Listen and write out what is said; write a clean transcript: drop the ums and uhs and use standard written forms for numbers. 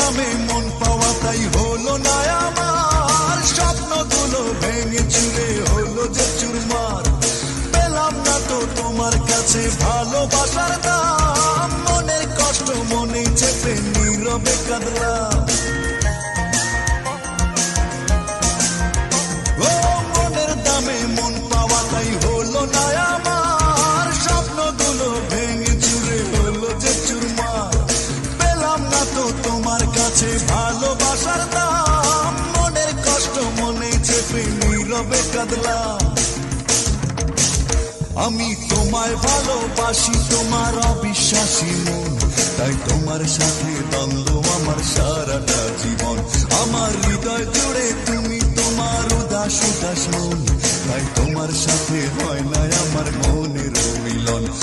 দামে মন পাওয়া তাই হলো না আমার, স্বপ্নগুলো ভেঙে চুরে হলো যে চুরমার। পেলাম না তো তোমার কাছে ভালোবাসার দাম, মনের কষ্ট মনে চেপে নীরবে কাঁদলাম। ও মনের দামে মন পাওয়া তাই হলো না আমার, স্বপ্নগুলো ভেঙে চুরে হলো যে চুরমার। পেলাম না তো তোমার কাছে ভালোবাসার দাম, মনের কষ্ট মনে চেপে নীরবে কাঁদলাম। আমি তোমায় ভালোবাসি তোমার অবিশ্বাসী মন, তাই তোমার সাথে দ্বন্দ্ব আমার সারাটা জীবন। আমার হৃদয় জুড়ে তুমি তোমার উদাস উদাস মন, তাই তোমার সাথে হয় না